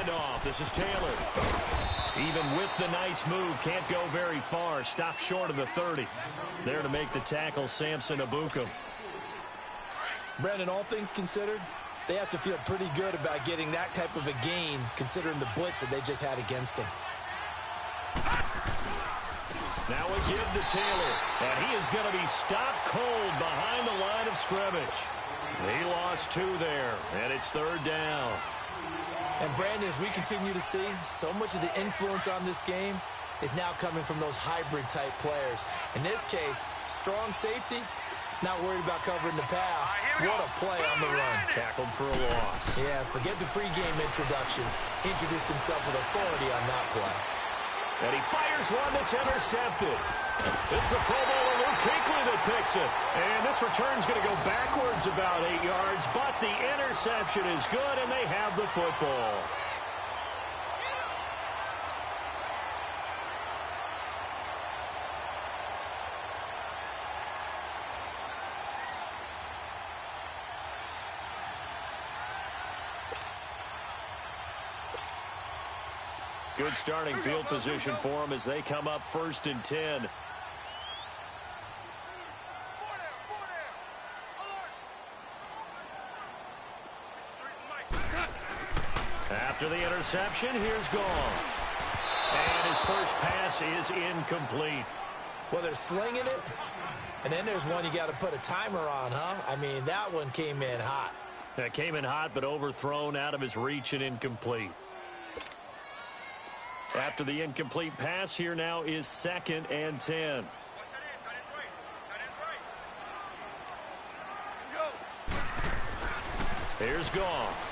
handoff. This is Taylor. Even with the nice move, can't go very far. Stopped short of the 30. There to make the tackle, Samson Abukum. Brandon, all things considered, they have to feel pretty good about getting that type of a gain, considering the blitz that they just had against them. Now a give to Taylor, and he is going to be stopped cold behind the line of scrimmage. He lost 2 there, and it's 3rd down. And Brandon, as we continue to see, so much of the influence on this game is now coming from those hybrid-type players. In this case, strong safety, not worried about covering the pass. What a play on the run. Tackled for a loss. Yeah, forget the pregame introductions. Introduced himself with authority on that play. And he fires one that's intercepted. It's the Pro Bowler Luke Kuechly that picks it. And this return's going to go backwards about 8 yards, but the interception is good, and they have the football. Good starting field position for them as they come up 1st and 10. After the interception, here's Goff. And his first pass is incomplete. Well, they're slinging it, and then there's one you got to put a timer on, huh? I mean, that one came in hot. That came in hot, but overthrown out of his reach and incomplete. After the incomplete pass, here now is 2nd and 10. Here's Goff.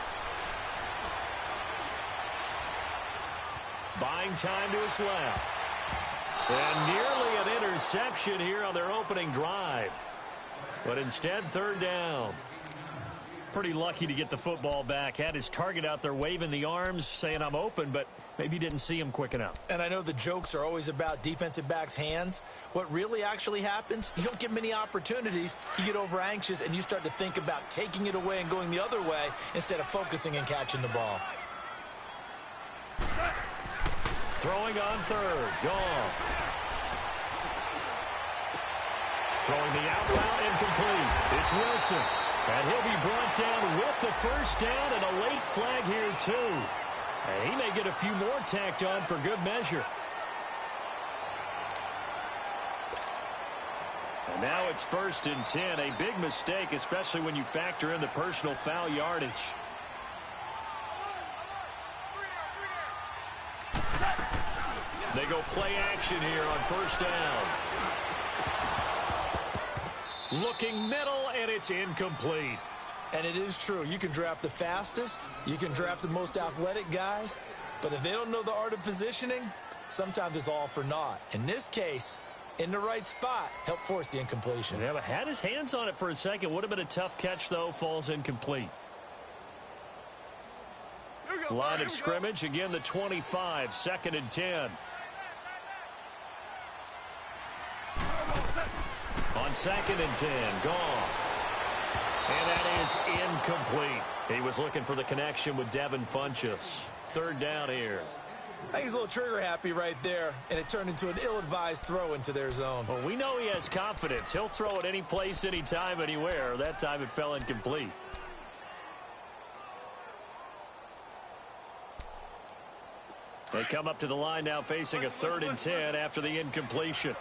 Buying time to his left. And nearly an interception here on their opening drive. But instead, 3rd down. Pretty lucky to get the football back. Had his target out there waving the arms, saying I'm open, but maybe didn't see him quick enough. And I know the jokes are always about defensive backs' hands. What really actually happens, you don't get many opportunities. You get over anxious, and you start to think about taking it away and going the other way instead of focusing and catching the ball. Throwing on 3rd. Goff. Throwing the out route incomplete. It's Wilson. And he'll be brought down with the 1st down and a late flag here, too. And he may get a few more tacked on for good measure. And now it's 1st and 10. A big mistake, especially when you factor in the personal foul yardage. They go play action here on 1st down. Looking middle, and it's incomplete. And it is true. You can draft the fastest. You can draft the most athletic guys. But if they don't know the art of positioning, sometimes it's all for naught. In this case, in the right spot, helped force the incompletion. Yeah, but had his hands on it for a second. Would have been a tough catch, though. Falls incomplete. Line of scrimmage, again, the 25, 2nd and 10. On 2nd and 10, Goff. And that is incomplete. He was looking for the connection with Devin Funchess. 3rd down here. I think he's a little trigger happy right there, and it turned into an ill-advised throw into their zone. Well, we know he has confidence. He'll throw it any place, anytime, anywhere. That time it fell incomplete. They come up to the line now facing a 3rd and 10 after the incompletion.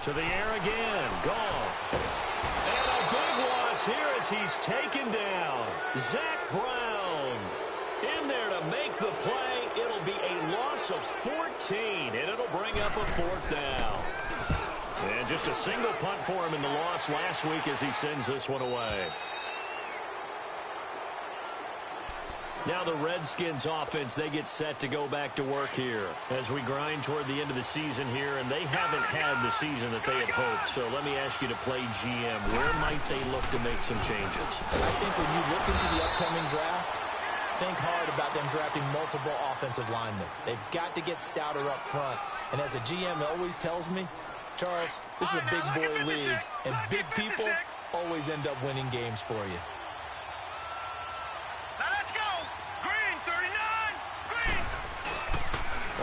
To the air again. Goff. And a big loss here as he's taken down. Zach Brown in there to make the play. It'll be a loss of 14, and it'll bring up a 4th down. And just a single punt for him in the loss last week as he sends this one away. Now the Redskins offense, they get set to go back to work here as we grind toward the end of the season here, and they haven't had the season that they had hoped. So let me ask you to play GM. Where might they look to make some changes? I think when you look into the upcoming draft, think hard about them drafting multiple offensive linemen. They've got to get stouter up front. And as a GM always tells me, Charles, this is a big boy league, and big people always end up winning games for you. Now let's go. Green, 39. Green.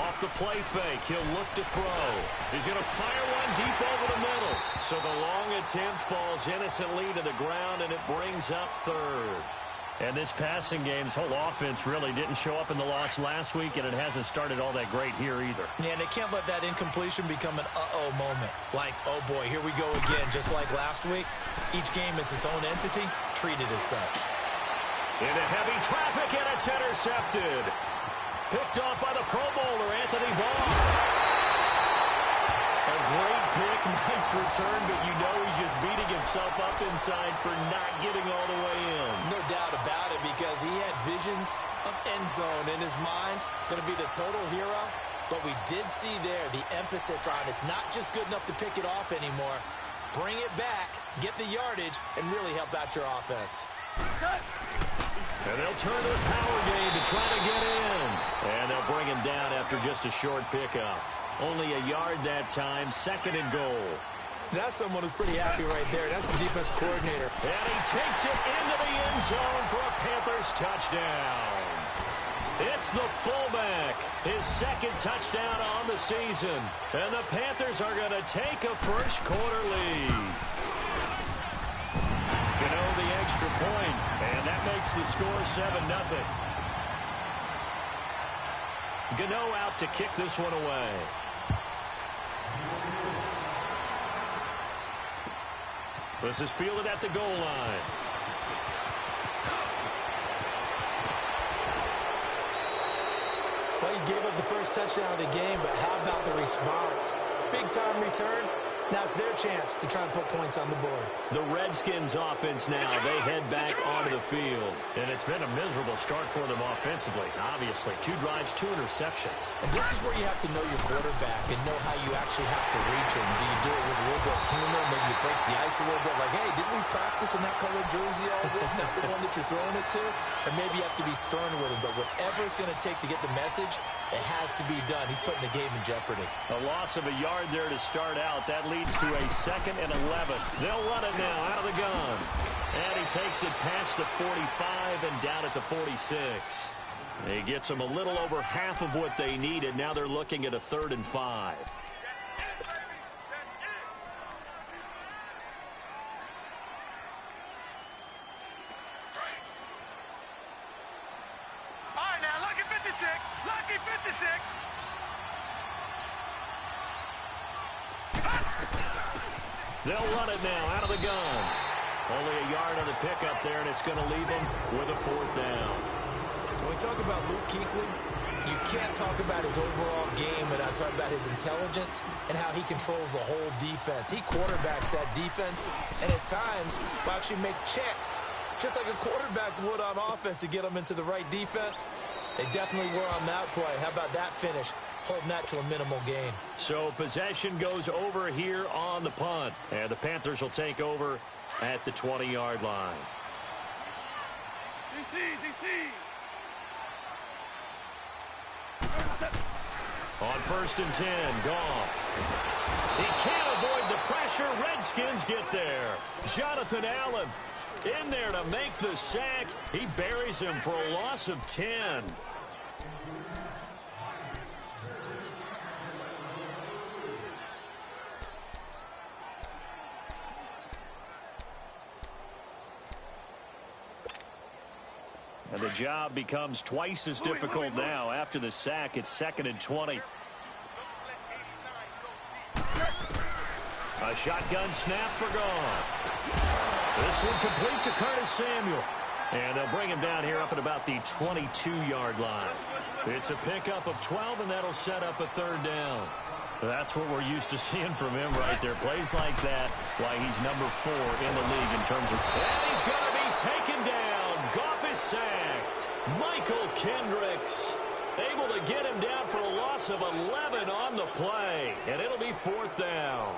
Off the play fake, he'll look to throw. He's going to fire one deep over the middle. So the long attempt falls innocently to the ground, and it brings up third. And this passing game's whole offense really didn't show up in the loss last week, and it hasn't started all that great here either. Yeah, and they can't let that incompletion become an uh-oh moment. Like, oh boy, here we go again, just like last week. Each game is its own entity, treated as such. Into heavy traffic, and it's intercepted. Picked off by the Pro Bowler, Anthony Barr. A great pick, nice return, but you know he's just beating himself up inside for not getting all the way in. No doubt about it, because he had visions of end zone in his mind. Going to be the total hero. But we did see there the emphasis on it's not just good enough to pick it off anymore. Bring it back, get the yardage, and really help out your offense. And they'll turn to the power game to try to get in. And they'll bring him down after just a short pickup. Only a yard that time, 2nd and goal. That's someone who's pretty happy right there. That's the defense coordinator. And he takes it into the end zone for a Panthers touchdown. It's the fullback, his 2nd touchdown on the season. And the Panthers are going to take a first quarter lead. Gano the extra point, and that makes the score 7-0. Gano out to kick this one away. This is fielded at the goal line. Well, he gave up the first touchdown of the game, but how about the response? Big-time return. Now it's their chance to try and put points on the board. The Redskins offense now, they head back onto the field. And it's been a miserable start for them offensively, obviously. 2 drives, 2 interceptions. And this is where you have to know your quarterback and know how you actually have to reach him. Do you do it with a little bit of humor? Maybe you break the ice a little bit like, hey, didn't we practice in that colored jersey all week? Not the one that you're throwing it to? And maybe you have to be stern with him. But whatever it's going to take to get the message, it has to be done. He's putting the game in jeopardy. A loss of a yard there to start out. That leads to a 2nd and 11. They'll run it now out of the gun. And he takes it past the 45 and down at the 46. He gets them a little over half of what they needed. Now they're looking at a 3rd and 5. All right, now, lucky 56. Lucky 56. They'll run it now out of the gun. Only a yard on the pickup there, and it's going to leave them with a 4th down. When we talk about Luke Kuechly, you can't talk about his overall game without talking about his intelligence and how he controls the whole defense. He quarterbacks that defense, and at times will actually make checks, just like a quarterback would on offense to get them into the right defense. They definitely were on that play. How about that finish? Holding that to a minimal gain. So possession goes over here on the punt. And the Panthers will take over at the 20-yard line. DC. On 1st and 10, Goff. He can't avoid the pressure. Redskins get there. Jonathan Allen in there to make the sack. He buries him for a loss of 10. And the job becomes twice as difficult now. After the sack, it's 2nd and 20. A shotgun snap for Goff. This one complete to Curtis Samuel. And they'll bring him down here up at about the 22-yard line. It's a pickup of 12, and that'll set up a 3rd down. That's what we're used to seeing from him right there. Plays like that, why he's number 4 in the league in terms of... And he's going to be taken down. Goff is sacked. Michael Kendricks able to get him down for a loss of 11 on the play. And it'll be 4th down.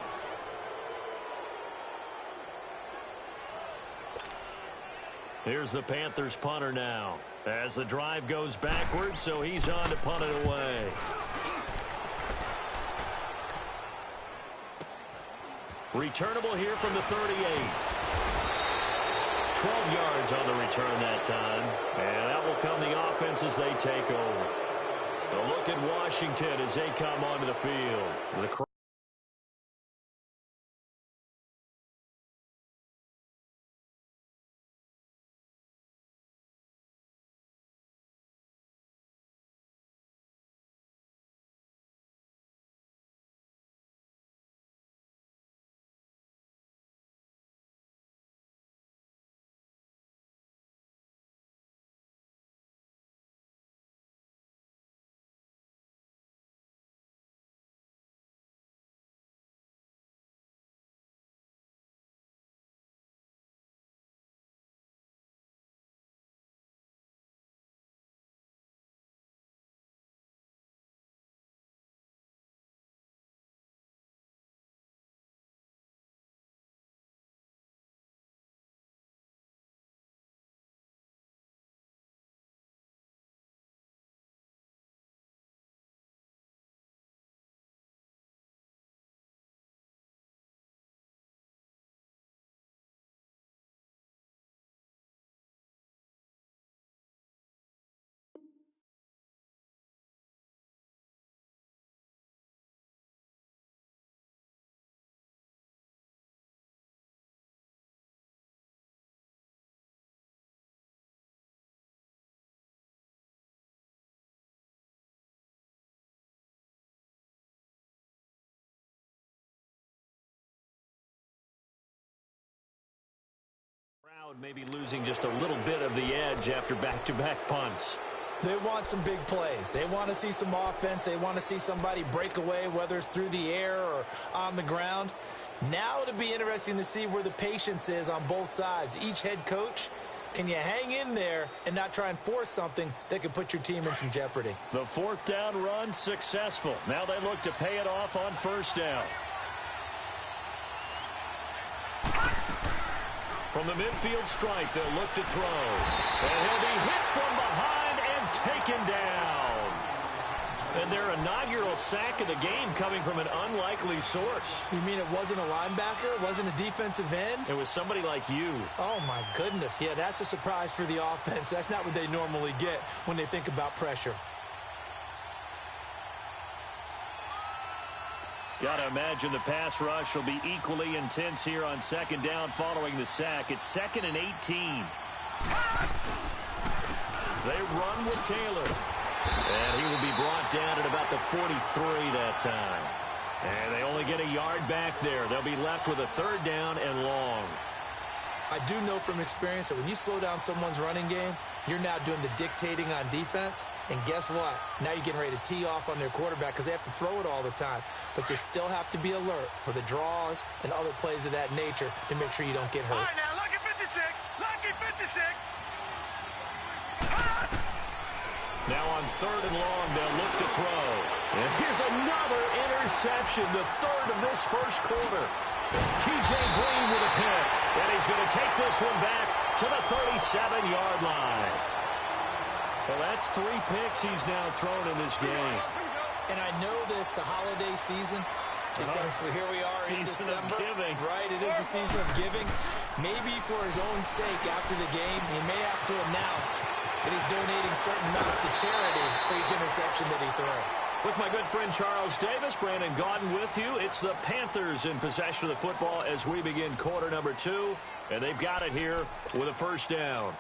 Here's the Panthers punter now. As the drive goes backwards, so he's on to punt it away. Returnable here from the 38. 12 yards on the return that time. And out will come the offense as they take over. A look at Washington as they come onto the field. The crowd maybe losing just a little bit of the edge after back-to-back punts. They want some big plays. They want to see some offense. They want to see somebody break away, whether it's through the air or on the ground. Now it'll be interesting to see where the patience is on both sides. Each head coach, can you hang in there and not try and force something that could put your team in some jeopardy? The fourth down run successful. Now they look to pay it off on first down. From the midfield stripe, they'll look to throw. And he'll be hit from behind and taken down. And their inaugural sack of the game coming from an unlikely source. You mean it wasn't a linebacker? It wasn't a defensive end? It was somebody like you. Oh, my goodness. Yeah, that's a surprise for the offense. That's not what they normally get when they think about pressure. Got to imagine the pass rush will be equally intense here on second down following the sack. It's 2nd and 18. They run with Taylor. And he will be brought down at about the 43 that time. And they only get a yard back there. They'll be left with a third down and long. I do know from experience that when you slow down someone's running game, you're now doing the dictating on defense. And guess what? Now you're getting ready to tee off on their quarterback because they have to throw it all the time. But you still have to be alert for the draws and other plays of that nature to make sure you don't get hurt. All right, now, lucky 56. Lucky 56. Now on third and long, they'll look to throw. And here's another interception, the third of this first quarter. T.J. Green with a pick. And he's going to take this one back to the 37-yard line. Well, that's 3 picks he's now thrown in this game. And I know this, the holiday season, because here we are in December. Giving. Right, it is the season of giving. Maybe for his own sake after the game, he may have to announce that he's donating certain amounts to charity for each interception that he throws. With my good friend Charles Davis, Brandon Gaudin with you. It's the Panthers in possession of the football as we begin quarter number 2. And they've got it here with a first down.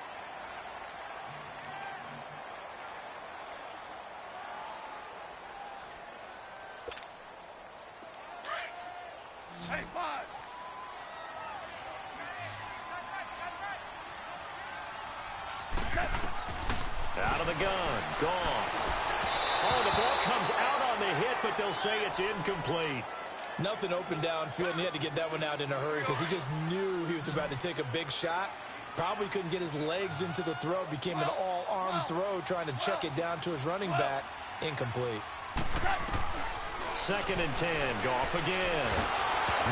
Hey, 5. Out of the gun. Gone. Oh, the ball comes out on the hit, but they'll say it's incomplete. Nothing open downfield, and he had to get that one out in a hurry because he just knew he was about to take a big shot. Probably couldn't get his legs into the throw. Became an all-arm throw trying to check it down to his running back. Incomplete. 2nd and 10. Goff again.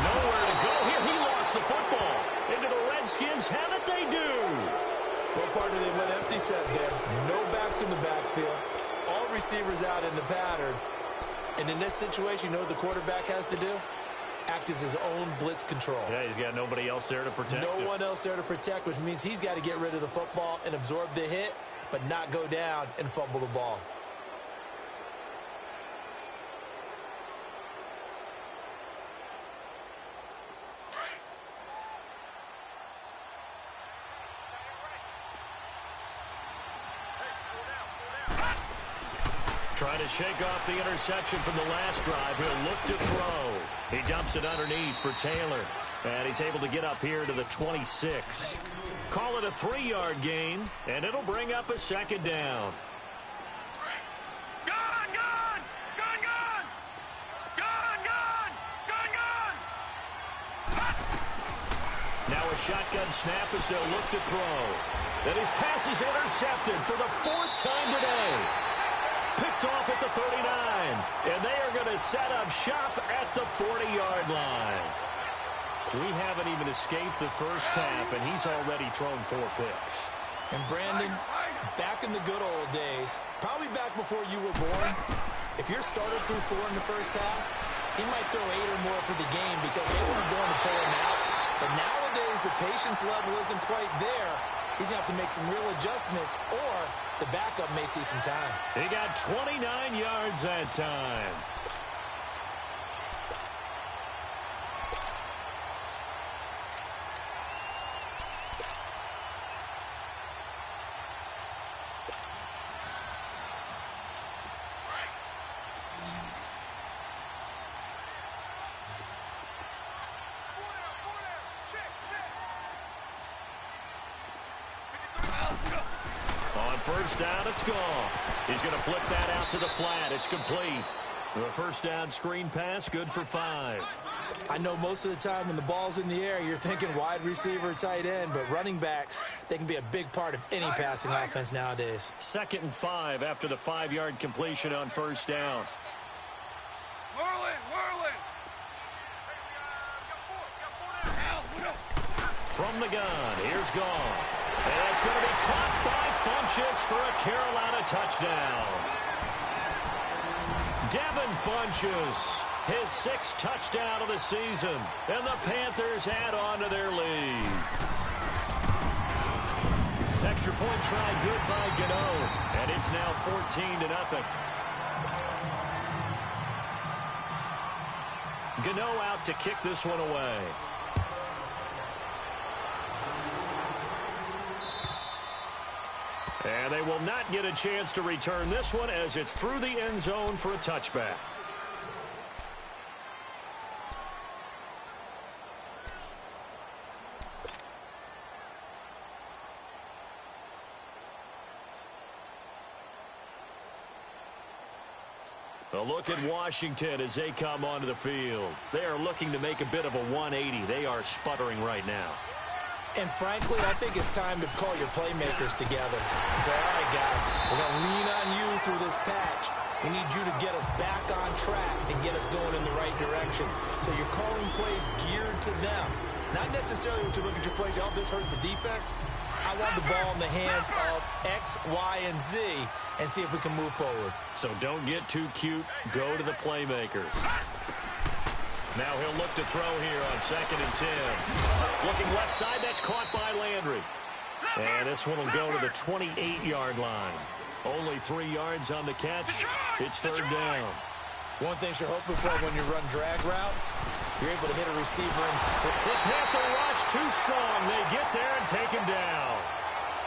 Nowhere to go here. He lost the football. Into the Redskins have it, they do. What part of they went empty set there? No backs in the backfield. All receivers out in the pattern. And in this situation, you know what the quarterback has to do? act as his own blitz control. Yeah, he's got nobody else there to protect him. No one else there to protect, which means he's got to get rid of the football and absorb the hit, but not go down and fumble the ball. Trying to shake off the interception from the last drive. He'll look to throw. He dumps it underneath for Taylor. And he's able to get up here to the 26. Call it a 3-yard gain, and it'll bring up a second down. Gun, gun! Gun, gun! Gun, gun! Gun, gun! Now a shotgun snap as they'll look to throw. And his pass is intercepted for the 4th time today. Picked off at the 39, and they are going to set up shop at the 40-yard line. We haven't even escaped the first half, and he's already thrown 4 picks. And Brandon, back in the good old days, probably back before you were born, if your starter threw 4 in the first half, he might throw 8 or more for the game because they weren't going to pull him out. But nowadays, the patience level isn't quite there. He's going to have to make some real adjustments, or the backup may see some time. He got 29 yards that time. First down, it's gone. He's going to flip that out to the flat. It's complete. The first down screen pass, good for 5. I know most of the time when the ball's in the air, you're thinking wide receiver, tight end, but running backs, they can be a big part of any passing offense nowadays. 2nd and 5 after the 5-yard completion on first down. From the gun, here's Goff. And it's going to be caught by Funchess for a Carolina touchdown. Devin Funchess, his 6th touchdown of the season, and the Panthers add on to their lead. Extra point try good by Gano, and it's now 14-0. Gano out to kick this one away. And they will not get a chance to return this one as it's through the end zone for a touchback. A look at Washington as they come onto the field. They are looking to make a bit of a 180. They are sputtering right now. And frankly, I think it's time to call your playmakers together and say, all right, guys, we're going to lean on you through this patch. We need you to get us back on track and get us going in the right direction. So you're calling plays geared to them. Not necessarily when you look at your plays, oh, this hurts the defense. I want the ball in the hands of X, Y, and Z and see if we can move forward. So don't get too cute. Go to the playmakers. Now he'll look to throw here on 2nd and 10. Looking left side, that's caught by Landry. And this one will go to the 28-yard line. Only 3 yards on the catch. It's 3rd down. One thing you're hoping for when you run drag routes, you're able to hit a receiver and the Panther rush too strong. They get there and take him down.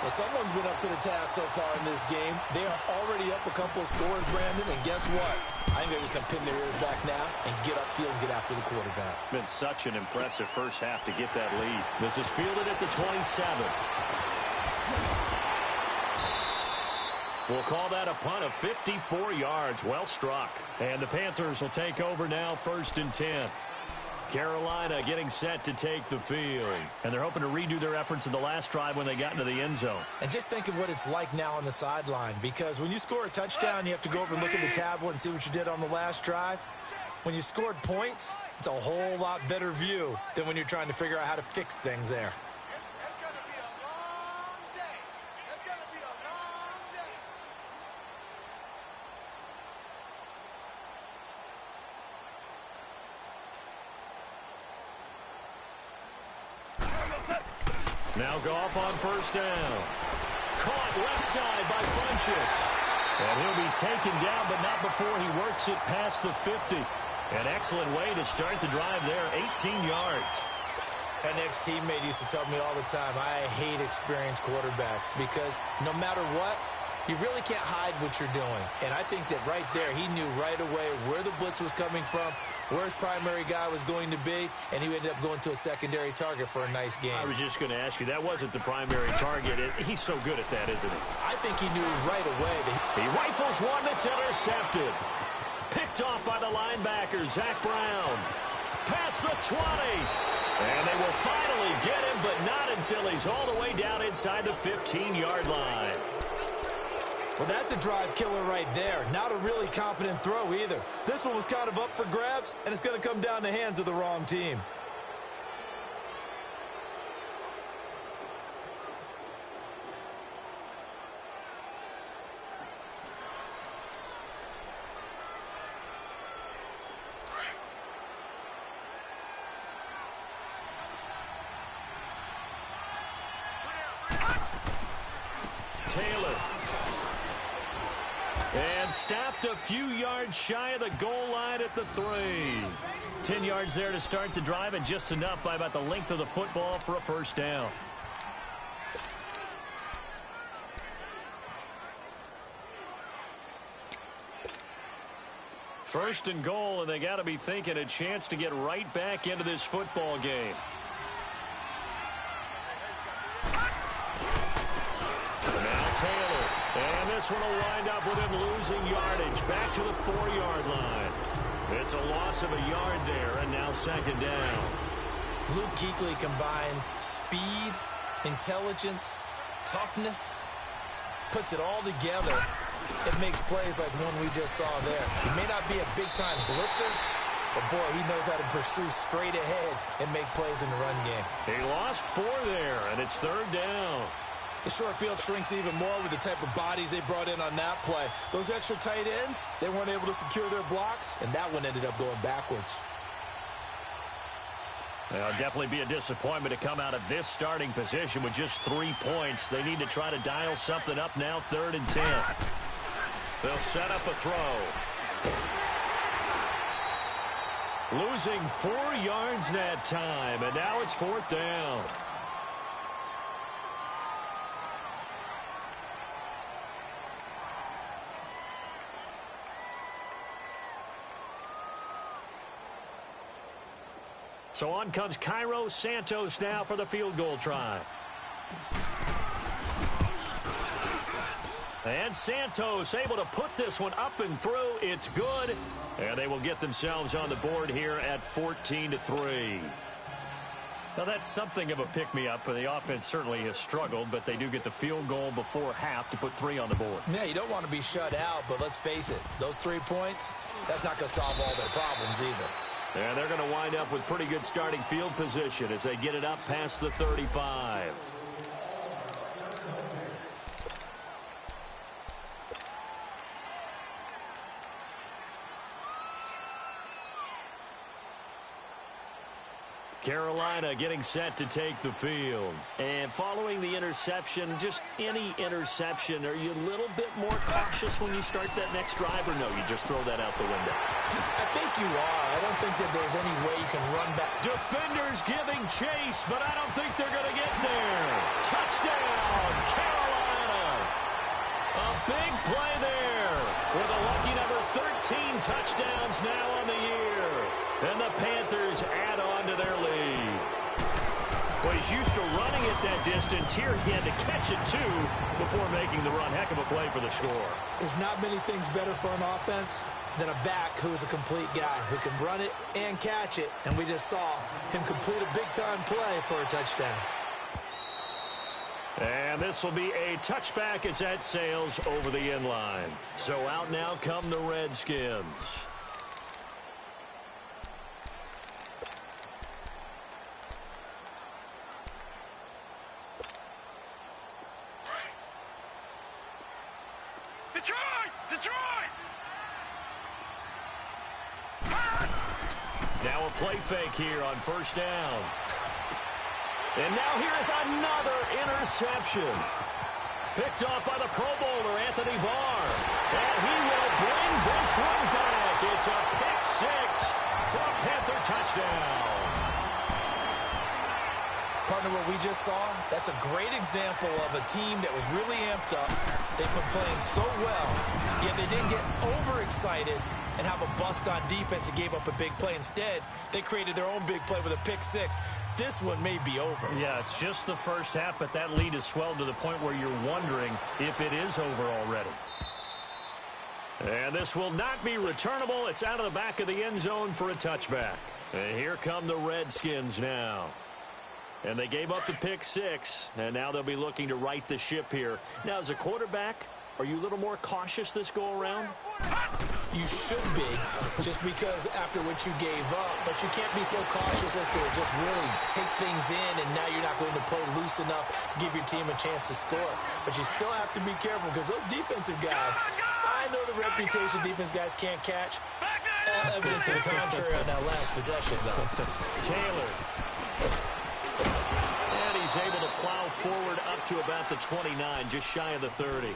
Well, someone's been up to the task so far in this game. They are already up a couple of scores, Brandon, and guess what? I think they're just going to pin their ears back now and get upfield and get after the quarterback. Been such an impressive first half to get that lead. This is fielded at the 27. We'll call that a punt of 54 yards. Well struck. And the Panthers will take over now, 1st and 10. Carolina getting set to take the field. And they're hoping to redo their efforts in the last drive when they got into the end zone. And just think of what it's like now on the sideline. Because when you score a touchdown, you have to go over and look at the tablet and see what you did on the last drive. When you scored points, it's a whole lot better view than when you're trying to figure out how to fix things there. Now Goff on first down. Caught left side by Funchess. And he'll be taken down, but not before he works it past the 50. An excellent way to start the drive there, 18 yards. An ex-teammate used to tell me all the time, I hate experienced quarterbacks because no matter what, you really can't hide what you're doing. And I think that right there, he knew right away where the blitz was coming from, where his primary guy was going to be, and he ended up going to a secondary target for a nice game. I was just going to ask you, that wasn't the primary target. He's so good at that, isn't he? I think he knew right away that he rifles one that's intercepted. Picked off by the linebacker, Zach Brown. Past the 20. And they will finally get him, but not until he's all the way down inside the 15-yard line. Well, that's a drive killer right there. Not a really confident throw either. This one was kind of up for grabs, and it's going to come down the hands of the wrong team. Taylor. And stopped a few yards shy of the goal line at the 3. 10 yards there to start the drive, and just enough by about the length of the football for a first down. First and goal, and they got to be thinking a chance to get right back into this football game. Now Taylor. And this one will wind up with him losing yardage back to the 4-yard line. It's a loss of a yard there, and now second down. Luke Kuechly combines speed, intelligence, toughness, puts it all together. It makes plays like one we just saw there. He may not be a big-time blitzer, but, boy, he knows how to pursue straight ahead and make plays in the run game. He lost 4 there, and it's third down. The short field shrinks even more with the type of bodies they brought in on that play. Those extra tight ends, they weren't able to secure their blocks, and that one ended up going backwards. Well, definitely be a disappointment to come out of this starting position with just 3 points. They need to try to dial something up now, 3rd and 10. They'll set up a throw. Losing 4 yards that time, and now it's 4th down. So on comes Cairo Santos now for the field goal try. And Santos able to put this one up and through. It's good. And they will get themselves on the board here at 14-3. Now that's something of a pick-me-up. The offense certainly has struggled, but they do get the field goal before half to put 3 on the board. Yeah, you don't want to be shut out, but let's face it. Those 3 points, that's not going to solve all their problems either. And they're going to wind up with pretty good starting field position as they get it up past the 35. Carolina getting set to take the field. And following the interception, just any interception, are you a little bit more cautious when you start that next drive, or no, you just throw that out the window? I think you are. I don't think that there's any way you can run back. Defenders giving chase, but I don't think they're going to get there. Touchdown, Carolina. A big play there with a lucky number 13 touchdowns now on the year. And the Panthers add on to their lead. Well, he's used to running at that distance. Here he had to catch it, too, before making the run. Heck of a play for the score. There's not many things better for an offense than a back who is a complete guy who can run it and catch it. And we just saw him complete a big-time play for a touchdown. And this will be a touchback as that sails over the end line. So out now come the Redskins. Detroit! Now a play fake here on first down. And now here is another interception. Picked off by the Pro Bowler, Anthony Barr. And he will bring this one back. It's a pick six for a Panther touchdown. Partner, what we just saw, that's a great example of a team that was really amped up. They've been playing so well, yet they didn't get overexcited and have a bust on defense and gave up a big play. Instead, they created their own big play with a pick six. This one may be over. Yeah, it's just the first half, but that lead has swelled to the point where you're wondering if it is over already. And this will not be returnable. It's out of the back of the end zone for a touchback. And here come the Redskins now. And they gave up the pick six, and now they'll be looking to right the ship here. Now, as a quarterback, are you a little more cautious this go-around? You should be, just because after what you gave up. But you can't be so cautious as to just really take things in, and now you're not going to play loose enough to give your team a chance to score. But you still have to be careful, because those defensive guys, I know the reputation defense guys can't catch. All evidence to the contrary on that last possession, though. Taylor. And he's able to plow forward up to about the 29, just shy of the 30.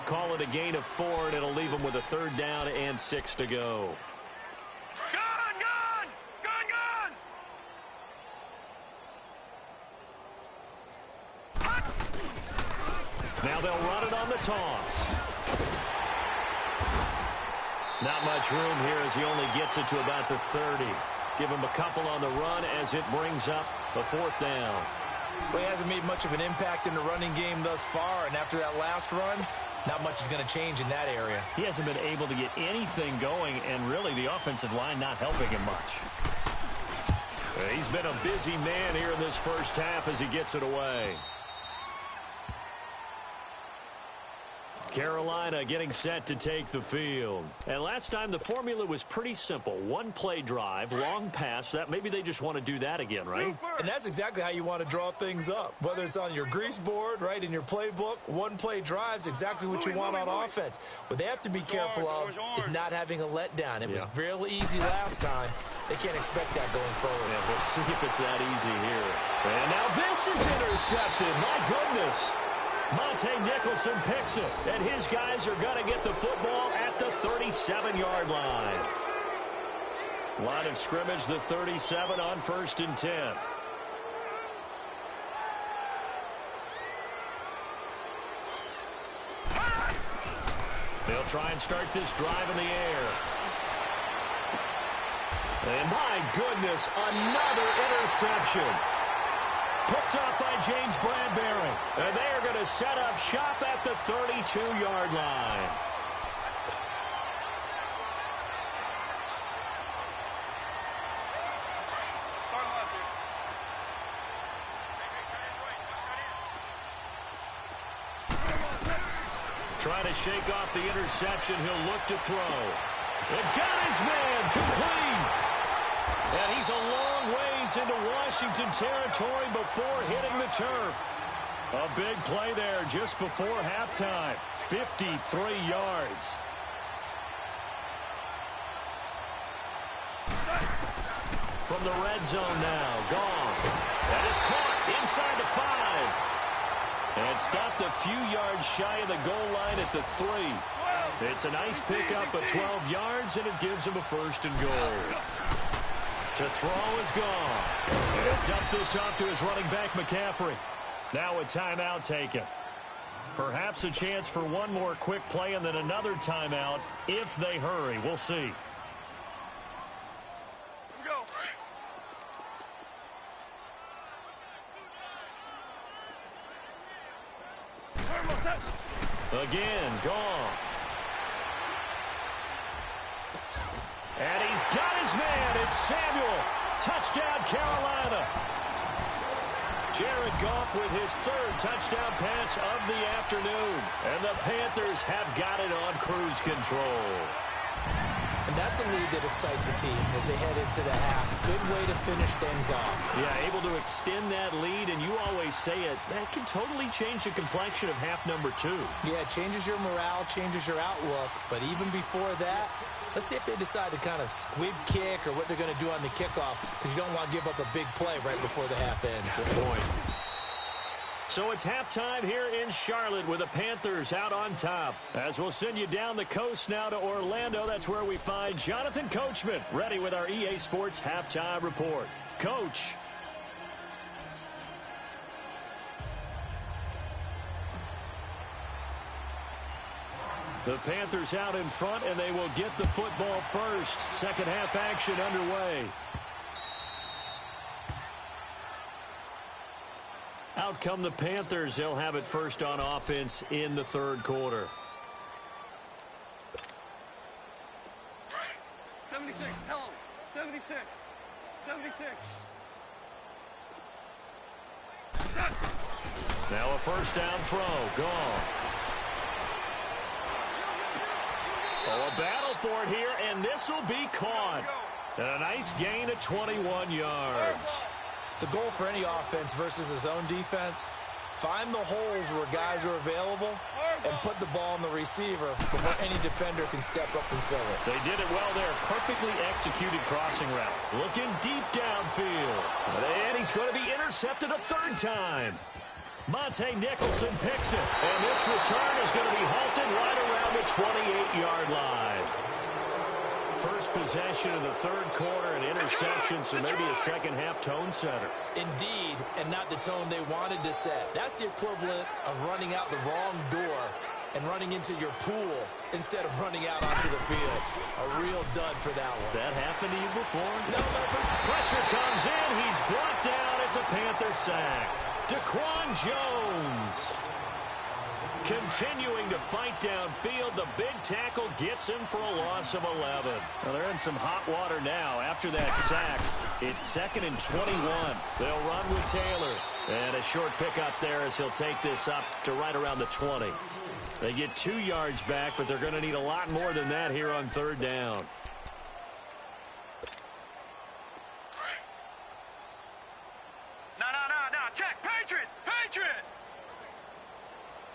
Call it a gain of 4, and it'll leave him with a third down and 6 to go. Now they'll run it on the toss. Not much room here as he only gets it to about the 30. Give him a couple on the run as it brings up a fourth down. Well, he hasn't made much of an impact in the running game thus far, and after that last run, not much is going to change in that area. He hasn't been able to get anything going, and really the offensive line not helping him much. He's been a busy man here in this first half as he gets it away. Carolina getting set to take the field. And last time the formula was pretty simple. One play drive, long pass. That maybe they just want to do that again, right? And that's exactly how you want to draw things up. Whether it's on your grease board, right, in your playbook, one play drive's exactly what you want on offense. What they have to be careful of is not having a letdown. It was real easy last time. They can't expect that going forward. Yeah, we'll see if it's that easy here. And now this is intercepted. My goodness. Monte Nicholson picks it, and his guys are going to get the football at the 37-yard line. Line of scrimmage, the 37 on 1st and 10. They'll try and start this drive in the air. And my goodness, another interception. Picked up by James Bradbury. And they are going to set up shop at the 32-yard line. Trying to shake off the interception. He'll look to throw. And got his man complete. And he's a long ways into Washington territory before hitting the turf. A big play there just before halftime. 53 yards. From the red zone now. Gone. That is caught inside the 5. And stopped a few yards shy of the goal line at the 3. It's a nice pickup of 12 yards, and it gives him a 1st and goal. To throw is gone. And he'll dump this off to his running back, McCaffrey. Now a timeout taken. Perhaps a chance for one more quick play and then another timeout if they hurry. We'll see. Again, Goff. And he's got his man. It's Samuel. Touchdown, Carolina. Jared Goff with his 3rd touchdown pass of the afternoon. And the Panthers have got it on cruise control. And that's a lead that excites a team as they head into the half. Good way to finish things off. Yeah, able to extend that lead, and you always say it, that can totally change the complexion of half number 2. Yeah, it changes your morale, changes your outlook, but even before that, let's see if they decide to kind of squib kick or what they're going to do on the kickoff, because you don't want to give up a big play right before the half ends. Good point. So it's halftime here in Charlotte with the Panthers out on top. As we'll send you down the coast now to Orlando, that's where we find Jonathan Coachman ready with our EA Sports Halftime Report. Coach. The Panthers out in front, and they will get the football first. Second half action underway. Out come the Panthers. They'll have it first on offense in the third quarter. 76, tell him. 76. 76. Now a first down throw. Gone. Oh, a battle for it here, and this will be caught. And a nice gain of 21 yards. The goal for any offense versus his own defense, find the holes where guys are available and put the ball on the receiver before any defender can step up and fill it. They did it well there. Perfectly executed crossing route. Looking deep downfield. And he's going to be intercepted a third time. Monte Nicholson picks it. And this return is going to be halted right around the 28-yard line. First possession of the third quarter, an interception, so maybe a second-half tone setter. Indeed, and not the tone they wanted to set. That's the equivalent of running out the wrong door and running into your pool instead of running out onto the field. A real dud for that one. Has that happened to you before? No, Leopards. Pressure comes in. He's brought down. It's a Panther sack. Daquan Jones continuing to fight downfield. The big tackle gets him for a loss of 11. Well, they're in some hot water now. After that sack, it's 2nd and 21. They'll run with Taylor. And a short pickup there as he'll take this up to right around the 20. They get 2 yards back, but they're going to need a lot more than that here on third down. No, check, Patriot!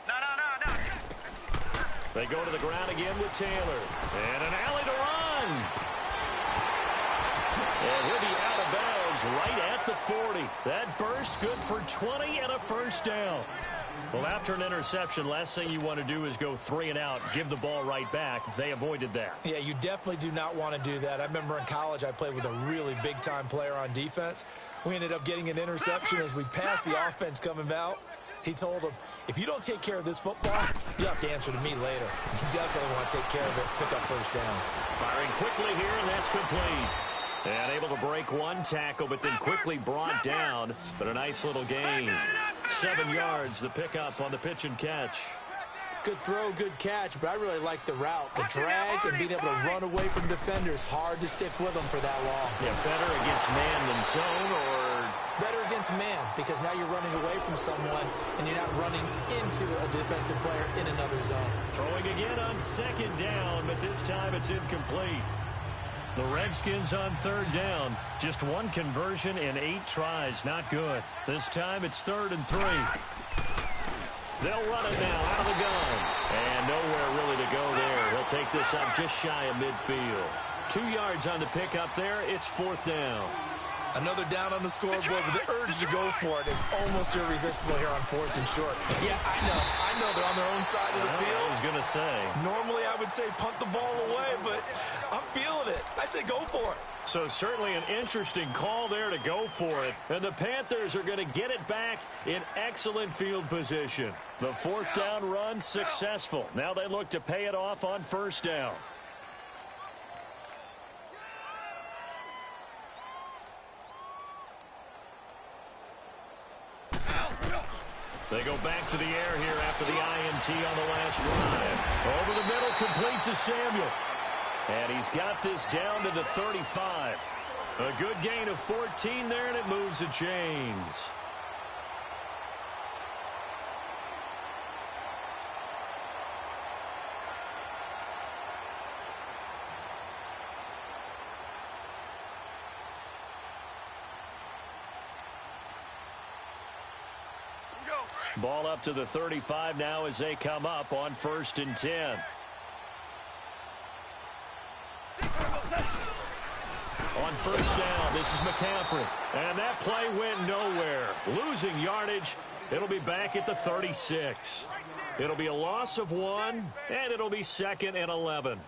No, They go to the ground again with Taylor. And an alley to run. And he'll be out of bounds right at the 40. That burst good for 20 and a first down. Well, after an interception, last thing you want to do is go 3 and out, give the ball right back. They avoided that. Yeah, you definitely do not want to do that. I remember in college I played with a really big-time player on defense. We ended up getting an interception as we passed the offense coming out. He told him, if you don't take care of this football, you have to answer to me later. You definitely want to take care of it, pick up first downs. Firing quickly here, and that's complete. And able to break one tackle, but then quickly brought down. But a nice little gain. 7 yards, the pickup on the pitch and catch. Good throw, good catch, but I really like the route. The drag and being able to run away from defenders. Hard to stick with them for that long. Yeah, better against man than zone, or better against man, because now you're running away from someone and you're not running into a defensive player in another zone. Throwing again on 2nd down, but this time it's incomplete. The Redskins on 3rd down. Just 1 conversion in 8 tries. Not good. This time it's 3rd and 3. They'll run it now out of the gun. And nowhere really to go there. He'll take this up just shy of midfield. 2 yards on the pickup there. It's 4th down. Another down on the scoreboard, but the urge to go for it is almost irresistible here on 4th and short. Yeah, I know they're on their own side of the field. I was going to say. Normally I would say punt the ball away, but I'm feeling it. I say go for it. So certainly an interesting call there to go for it. And the Panthers are going to get it back in excellent field position. The 4th down run successful. Now they look to pay it off on 1st down. They go back to the air here after the INT on the last drive. Over the middle, complete to Samuel. And he's got this down to the 35. A good gain of 14 there, and it moves the chains. Ball up to the 35 now as they come up on 1st and 10. On 1st down, this is McCaffrey. And that play went nowhere. Losing yardage. It'll be back at the 36. It'll be a loss of 1, and it'll be 2nd and 11.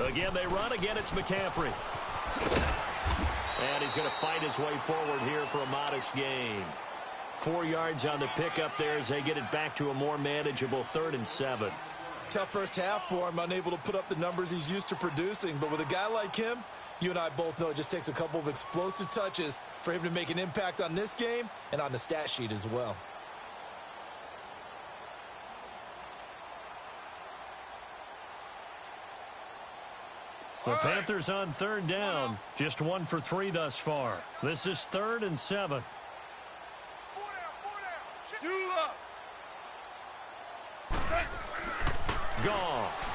Again, they run. Again, it's McCaffrey. And he's going to fight his way forward here for a modest gain. 4 yards on the pickup there as they get it back to a more manageable 3rd and 7. Tough first half for him, unable to put up the numbers he's used to producing. But with a guy like him, you and I both know it just takes a couple of explosive touches for him to make an impact on this game and on the stat sheet as well. The Panthers on 3rd down. Just 1 for 3 thus far. This is 3rd and 7. 4 down. Do up. Goff.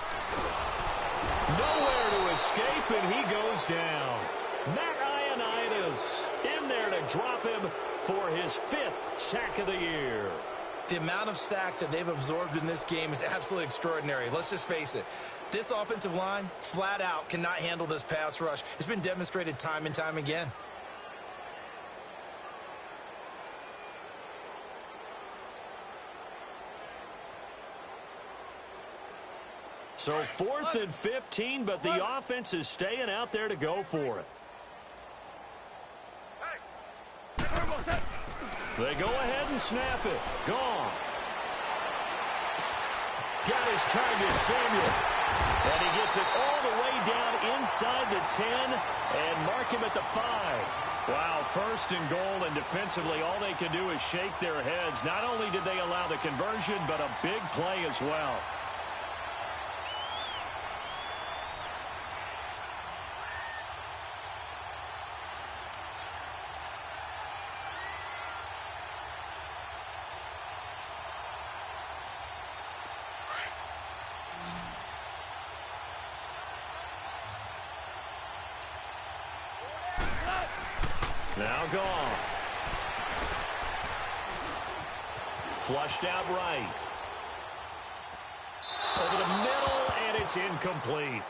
Nowhere to escape, and he goes down. Matt Ioannidis in there to drop him for his 5th sack of the year. The amount of sacks that they've absorbed in this game is absolutely extraordinary. Let's just face it. This offensive line, flat out, cannot handle this pass rush. It's been demonstrated time and time again. So 4th and 15, but the offense is staying out there to go for it. They go ahead and snap it. Goff. Got his target, Samuel. And he gets it all the way down inside the 10 and mark him at the 5. Wow, 1st and goal, and defensively all they can do is shake their heads. Not only did they allow the conversion, but a big play as well. Now Goff. Flushed out right. Over the middle, and it's incomplete.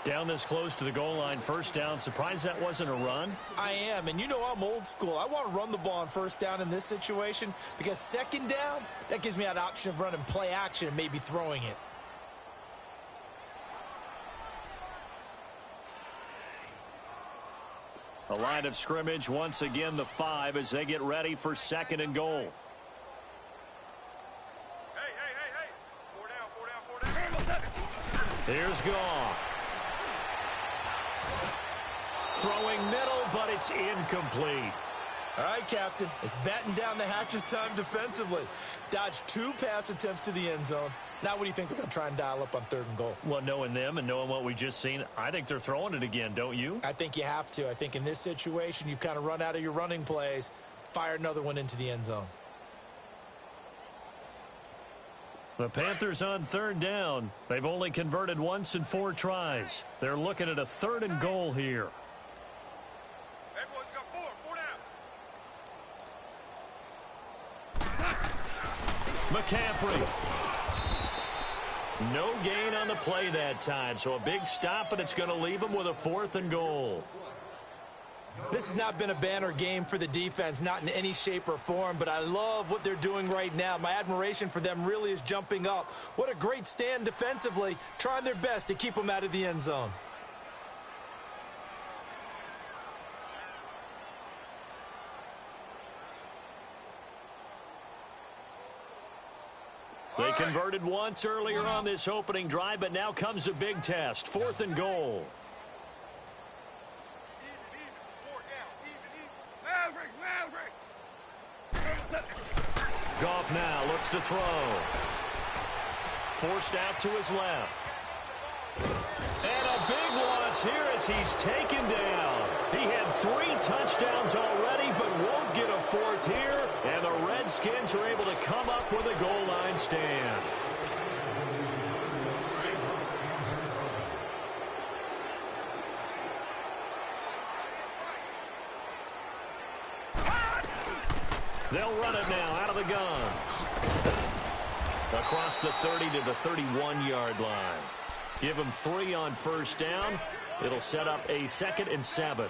Down this close to the goal line, 1st down. Surprised that wasn't a run? I am, and you know I'm old school. I want to run the ball on 1st down in this situation because 2nd down, that gives me an option of running play action and maybe throwing it. A line of scrimmage, once again the 5 as they get ready for 2nd and goal. Hey. 4 down. Here's Goff. Throwing middle, but it's incomplete. All right, Captain. It's batten down the hatches time defensively. Dodged 2 pass attempts to the end zone. Now what do you think they're going to try and dial up on 3rd and goal? Well, knowing them and knowing what we just seen, I think they're throwing it again, don't you? I think you have to. I think in this situation, you've kind of run out of your running plays. Fire another one into the end zone. The Panthers on 3rd down. They've only converted once in 4 tries. They're looking at a 3rd and goal here. Hey, boys, got 4 down. McCaffrey. No gain on the play that time, so a big stop, but it's going to leave them with a 4th and goal. This has not been a banner game for the defense, not in any shape or form, but I love what they're doing right now. My admiration for them really is jumping up. What a great stand defensively, trying their best to keep them out of the end zone. They converted once earlier on this opening drive, but now comes a big test. 4th and goal. Goff now looks to throw. Forced out to his left. And a big loss loss here as he's taken down. He had 3 touchdowns already, but won't get a 4th here. And the Redskins are able to come up with a goal line stand. They'll run it now out of the gun. Across the 30 to the 31-yard line. Give them 3 on first down. It'll set up a 2nd and 7.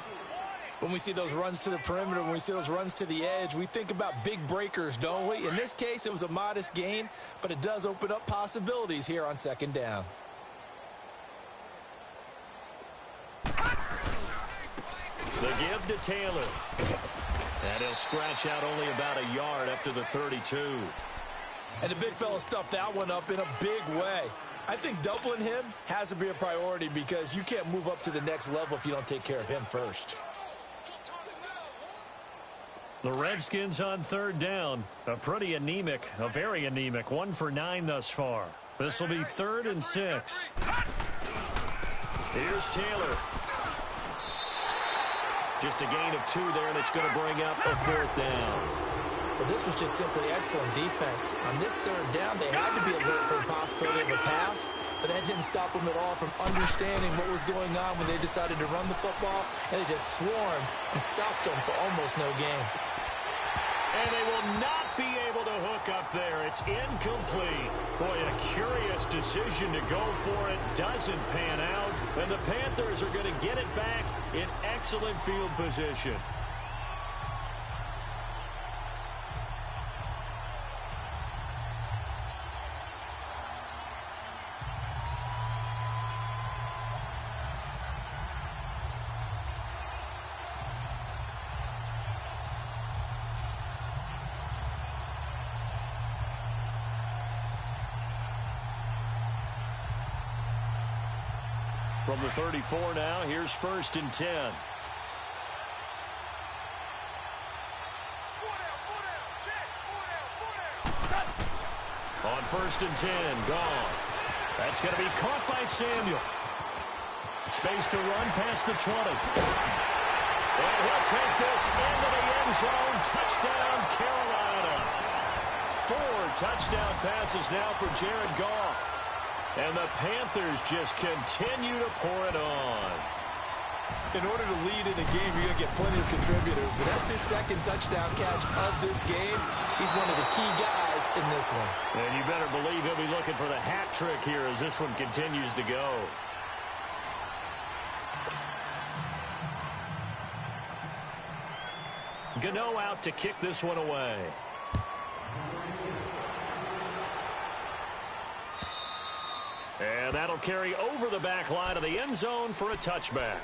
When we see those runs to the perimeter, when we see those runs to the edge, we think about big breakers, don't we? In this case, it was a modest gain, but it does open up possibilities here on 2nd down. The give to Taylor. And he'll scratch out only about a yard after the 32. And the big fella stuffed that one up in a big way. I think doubling him has to be a priority because you can't move up to the next level if you don't take care of him first. The Redskins on 3rd down. A very anemic 1 for 9 thus far. This will be 3rd and 6. Here's Taylor. Just a gain of 2 there, and it's going to bring up a 4th down. Well, this was just simply excellent defense. On this 3rd down, they had to be alert for the possibility of a pass, but that didn't stop them at all from understanding what was going on when they decided to run the football, and they just swarmed and stopped them for almost no gain. And they will not be able to hook up there. It's incomplete. Boy, a curious decision to go for it. Doesn't pan out. And the Panthers are going to get it back in excellent field position. From the 34 now, here's 1st and 10. On 1st and 10, Goff. That's going to be caught by Samuel. Space to run past the 20. And he'll take this into the end zone. Touchdown, Carolina. 4 touchdown passes now for Jared Goff. And the Panthers just continue to pour it on. In order to lead in a game, you're going to get plenty of contributors, but that's his 2nd touchdown catch of this game. He's one of the key guys in this one. And you better believe he'll be looking for the hat trick here as this one continues to go. Gano out to kick this one away. And that'll carry over the back line of the end zone for a touchback.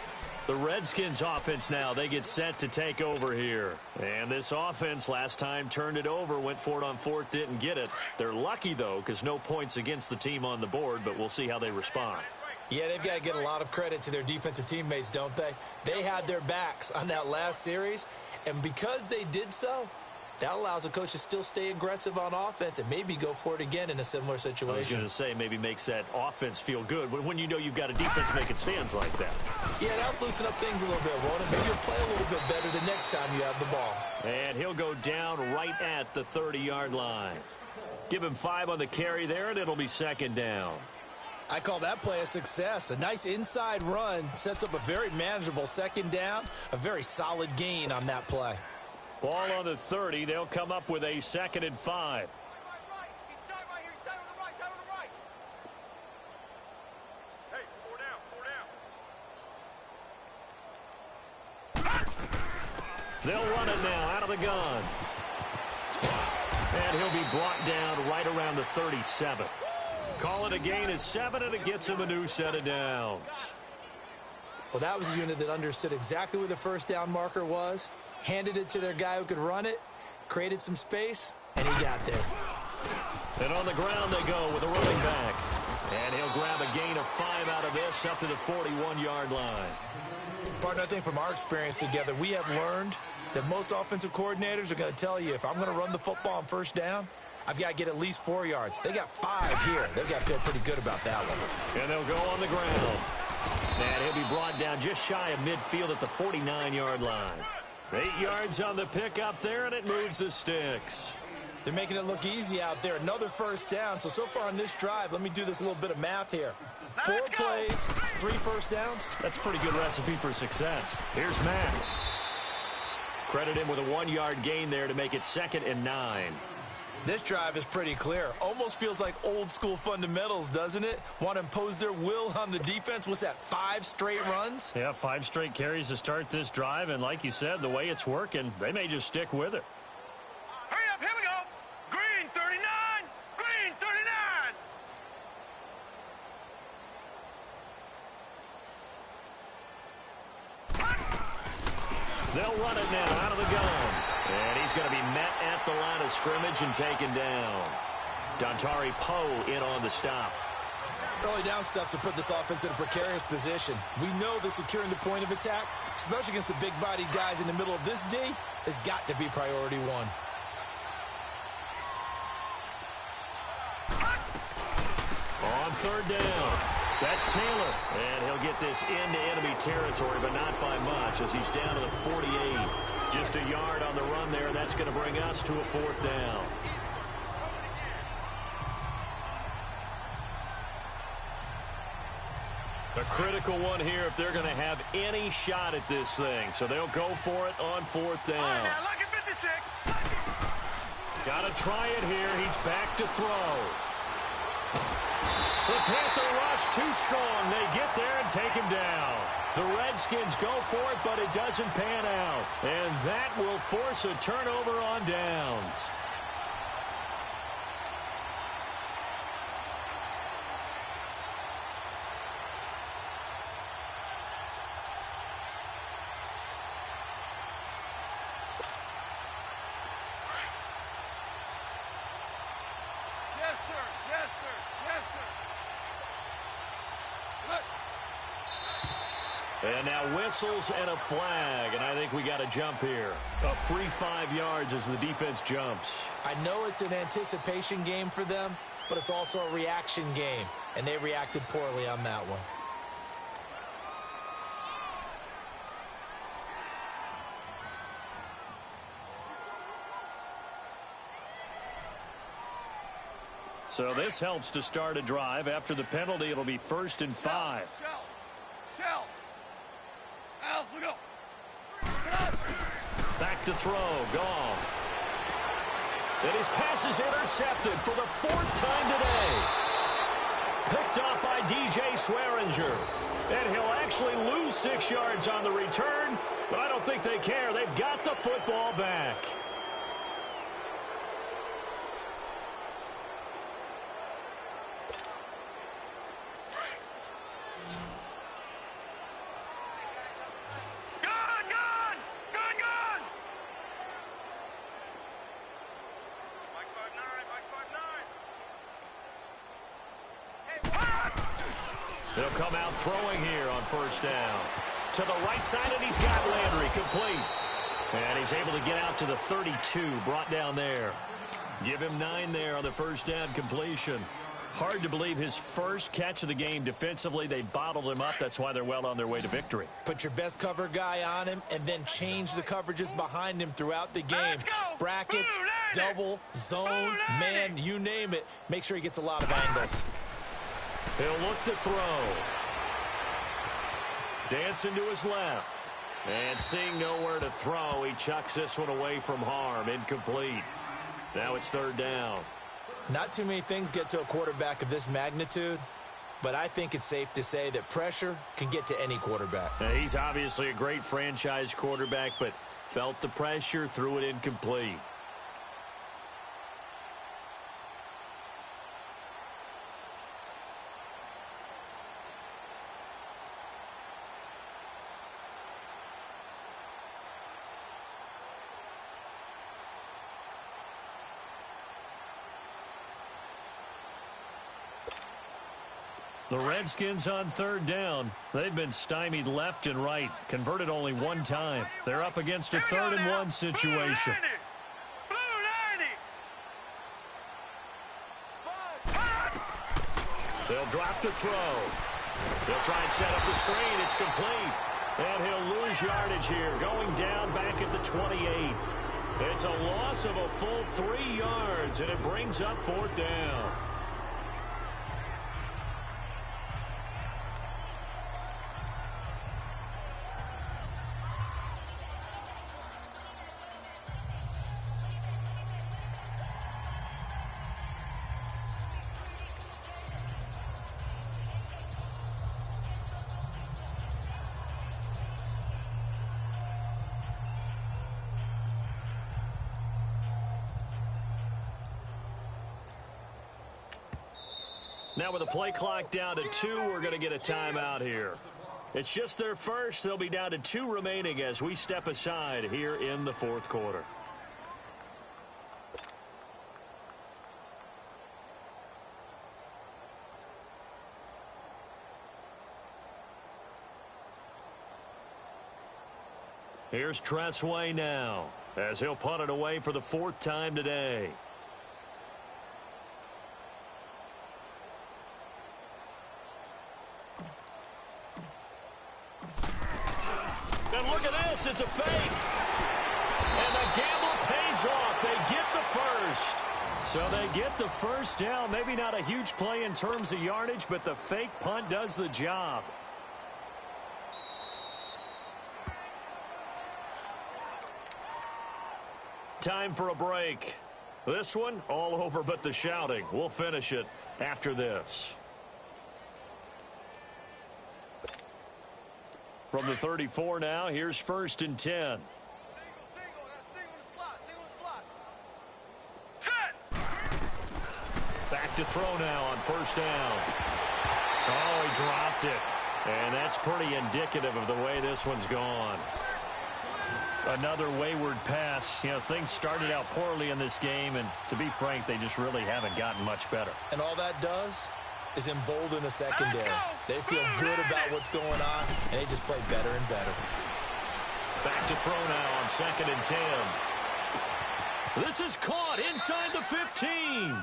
The Redskins offense now, they get set to take over here. And this offense last time turned it over, went for it on 4th, didn't get it. They're lucky, though, because no points against the team on the board, but we'll see how they respond. Yeah, they've got to get a lot of credit to their defensive teammates, don't they? They had their backs on that last series, and because they did so, that allows a coach to still stay aggressive on offense and maybe go for it again in a similar situation. I was going to say maybe makes that offense feel good when you know you've got a defense making stands like that. Yeah, that'll loosen up things a little bit, won't it? Maybe you'll play a little bit better the next time you have the ball. And he'll go down right at the 30-yard line. Give him 5 on the carry there, and it'll be 2nd down. I call that play a success. A nice inside run sets up a very manageable 2nd down, a very solid gain on that play. Ball on the 30. They'll come up with a 2nd and 5. They'll run it now out of the gun. And he'll be brought down right around the 37. Call it a gain of 7, and it gets him a new set of downs. Well, that was a unit that understood exactly where the 1st down marker was, handed it to their guy who could run it, created some space, and he got there. And on the ground they go with a running back. And he'll grab a gain of 5 out of this up to the 41-yard line. Partner, I think from our experience together, we have learned that most offensive coordinators are going to tell you, if I'm going to run the football on 1st down, I've got to get at least 4 yards. They got 5 here. They've got to feel pretty good about that one. And they'll go on the ground. And he'll be brought down just shy of midfield at the 49-yard line. 8 yards on the pickup there, and it moves the sticks. They're making it look easy out there. Another first down. So far on this drive, let me do this little bit of math here. 4 plays, 3 first downs. That's a pretty good recipe for success. Here's Matt. Credit him with a 1-yard gain there to make it 2nd and 9. This drive is pretty clear. Almost feels like old school fundamentals, doesn't it? Want to impose their will on the defense. What's that, 5 straight runs? Yeah, 5 straight carries to start this drive. And like you said, the way it's working, they may just stick with it. Hurry up, here we go. Green 39, green 39. They'll run it now out of the gun. And he's going to be met at the line of scrimmage and taken down. Dontari Poe in on the stop. Early down stuff to put this offense in a precarious position. We know that securing the point of attack, especially against the big-bodied guys in the middle of this D, has got to be priority 1. On 3rd down. That's Taylor. And he'll get this into enemy territory, but not by much as he's down to the 48. Just a yard on the run there, and that's going to bring us to a 4th down. A critical one here if they're going to have any shot at this thing. So they'll go for it on 4th down. All right, now, lucky 56. Got to try it here. He's back to throw. The Panther rush too strong. They get there and take him down. The Redskins go for it, but it doesn't pan out. And that will force a turnover on downs. Yes, sir. Yes, sir. Yes, sir. Look. And now whistles and a flag, and I think we got a jump here. A free 5 yards as the defense jumps. I know it's an anticipation game for them, but it's also a reaction game, and they reacted poorly on that one. So this helps to start a drive. After the penalty, it'll be 1st and 5. Shell. Al, look up. Back to throw. Goff. And his pass is intercepted for the 4th time today. Picked up by DJ Swearinger. And he'll actually lose 6 yards on the return, but I don't think they care. They've got the football back. They'll come out throwing here on 1st down. To the right side, and he's got Landry complete. And he's able to get out to the 32, brought down there. Give him 9 there on the 1st down completion. Hard to believe his first catch of the game defensively. They bottled him up. That's why they're well on their way to victory. Put your best cover guy on him and then change the coverages behind him throughout the game. Brackets, double, zone, man, you name it. Make sure he gets a lot of angles. He'll look to throw. Dancing to his left. And seeing nowhere to throw, he chucks this one away from harm. Incomplete. Now it's 3rd down. Not too many things get to a quarterback of this magnitude, but I think it's safe to say that pressure can get to any quarterback. Now, he's obviously a great franchise quarterback, but felt the pressure, threw it incomplete. The Redskins on 3rd down. They've been stymied left and right. Converted only 1 time. They're up against a 3rd and 1 situation. They'll drop to throw. He'll try and set up the screen. It's complete. And he'll lose yardage here, going down back at the 28. It's a loss of a full 3 yards, and it brings up 4th down. Now with the play clock down to 2, we're going to get a timeout here. It's just their first. They'll be down to 2 remaining as we step aside here in the 4th quarter. Here's Tressway now as he'll punt it away for the 4th time today. And look at this, it's a fake. And the gamble pays off. They get the first. So they get the first down. Maybe not a huge play in terms of yardage, but the fake punt does the job. Time for a break. This one, all over but the shouting. We'll finish it after this. From the 34 now, here's 1st and 10. Back to throw now on 1st down. Oh, he dropped it. And that's pretty indicative of the way this one's gone. Another wayward pass. You know, things started out poorly in this game, and to be frank, they just really haven't gotten much better. And all that does is embolden a secondary. They feel good about what's going on, and they just play better and better. Back to throw now on 2nd and 10. This is caught inside the 15.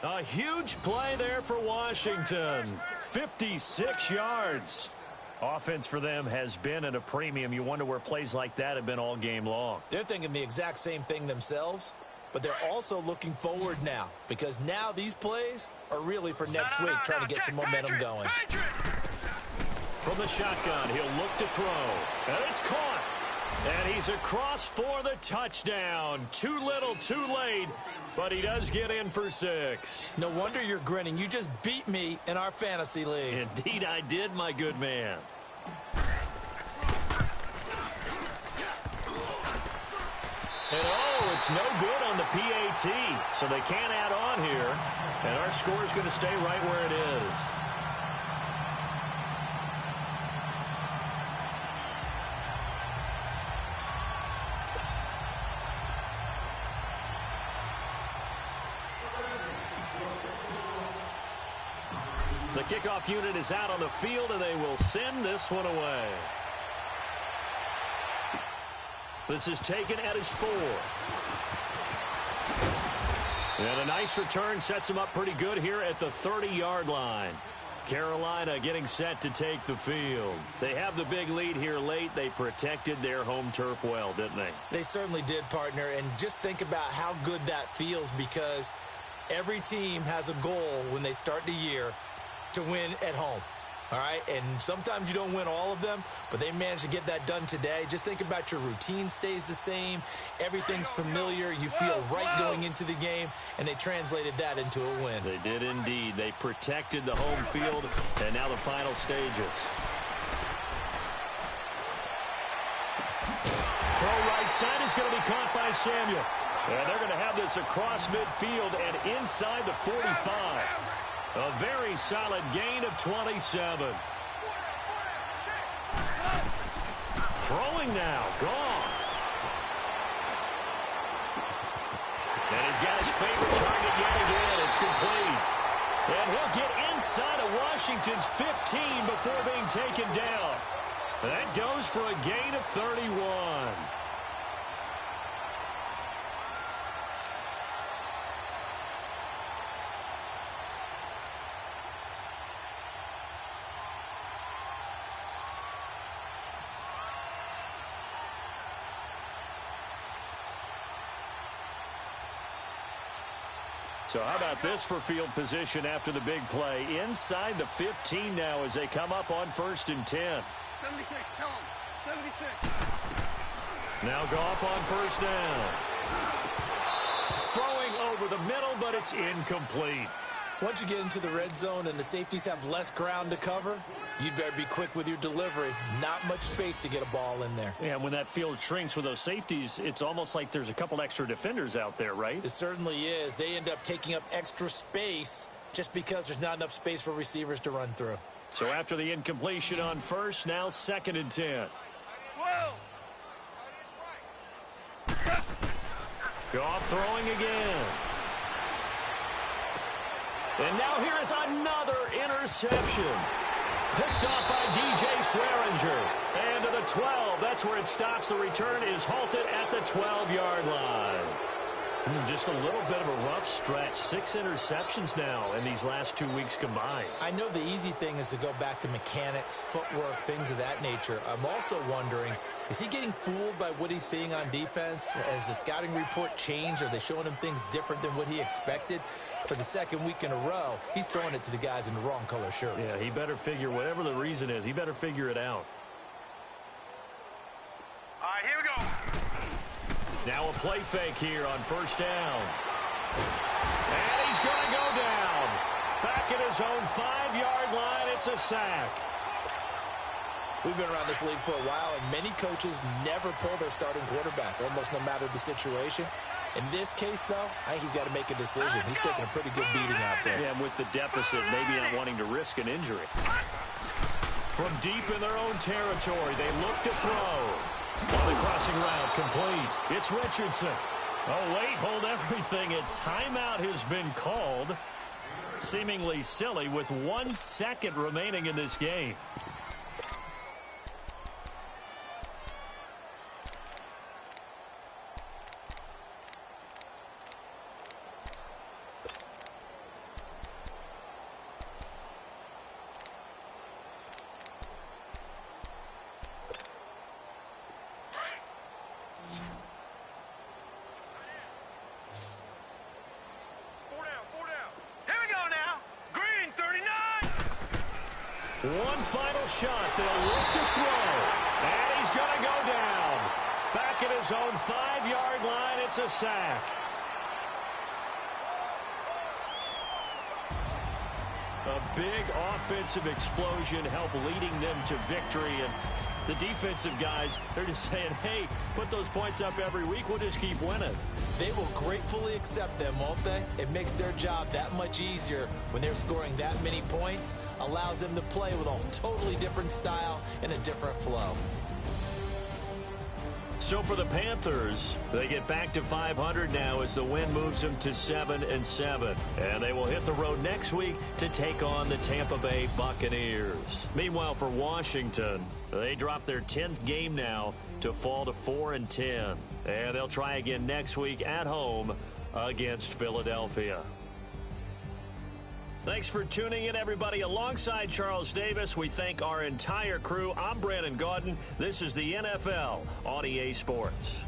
A huge play there for Washington. 56 yards. Offense for them has been at a premium. You wonder where plays like that have been all game long. They're thinking the exact same thing themselves, but they're also looking forward now because now these plays are really for next week, trying to get some momentum going. From the shotgun, he'll look to throw. And it's caught. And he's across for the touchdown. Too little, too late. But he does get in for 6. No wonder you're grinning. You just beat me in our fantasy league. Indeed I did, my good man. And oh, it's no good on the PAT. So they can't add on here. And our score is going to stay right where it is. The kickoff unit is out on the field, and they will send this one away. This is taken at his 4. And a nice return sets him up pretty good here at the 30-yard line. Carolina getting set to take the field. They have the big lead here late. They protected their home turf well, didn't they? They certainly did, partner. And just think about how good that feels, because every team has a goal when they start the year to win at home, all right? And sometimes you don't win all of them, but they managed to get that done today. Just think about your routine stays the same. Everything's familiar. You feel right going into the game, and they translated that into a win. They did indeed. They protected the home field, and now the final stages. Throw right side is going to be caught by Samuel. And they're going to have this across midfield and inside the 45. A very solid gain of 27. Throwing now, Goff. And he's got his favorite target yet again. It's complete. And he'll get inside of Washington's 15 before being taken down. That goes for a gain of 31. So how about this for field position after the big play? Inside the 15 now as they come up on 1st and 10. 76, tell him. 76. Now Goff on 1st down. Throwing over the middle, but it's incomplete. Once you get into the red zone and the safeties have less ground to cover, you'd better be quick with your delivery. Not much space to get a ball in there. Yeah, when that field shrinks with those safeties, it's almost like there's a couple extra defenders out there, right? It certainly is. They end up taking up extra space just because there's not enough space for receivers to run through. So after the incompletion on 1st, now 2nd and 10. Whoa! Goff throwing again. And now here is another interception. Picked off by DJ Swearinger. And to the 12. That's where it stops. The return is halted at the 12-yard line. Just a little bit of a rough stretch. 6 interceptions now in these last 2 weeks combined. I know the easy thing is to go back to mechanics, footwork, things of that nature. I'm also wondering, is he getting fooled by what he's seeing on defense? Has the scouting report changed? Are they showing him things different than what he expected? For the 2nd week in a row, he's throwing it to the guys in the wrong color shirts. Yeah, he better figure, whatever the reason is, he better figure it out. All right, here we go. Now a play fake here on 1st down. And he's going to go down. Back at his own 5-yard line, it's a sack. We've been around this league for a while, and many coaches never pull their starting quarterback, almost no matter the situation. In this case, though, I think he's got to make a decision. He's taking a pretty good beating out there. Yeah, and with the deficit, maybe not wanting to risk an injury. From deep in their own territory, they look to throw. On the crossing route, complete. It's Richardson. Oh, wait, hold everything. A timeout has been called. Seemingly silly with 1 second remaining in this game. One final shot. They'll look to throw. And he's going to go down. Back at his own 5-yard line. It's a sack. A big offensive explosion helped leading them to victory. And the defensive guys, they're just saying, hey, put those points up every week. We'll just keep winning. They will gratefully accept them, won't they? It makes their job that much easier when they're scoring that many points. Allows them to play with a totally different style and a different flow. So for the Panthers, they get back to 500 now as the win moves them to 7-7. And they will hit the road next week to take on the Tampa Bay Buccaneers. Meanwhile, for Washington, they drop their 10th game now to fall to 4-10. And they'll try again next week at home against Philadelphia. Thanks for tuning in, everybody. Alongside Charles Davis, we thank our entire crew. I'm Brandon Gaudin. This is the NFL on EA Sports.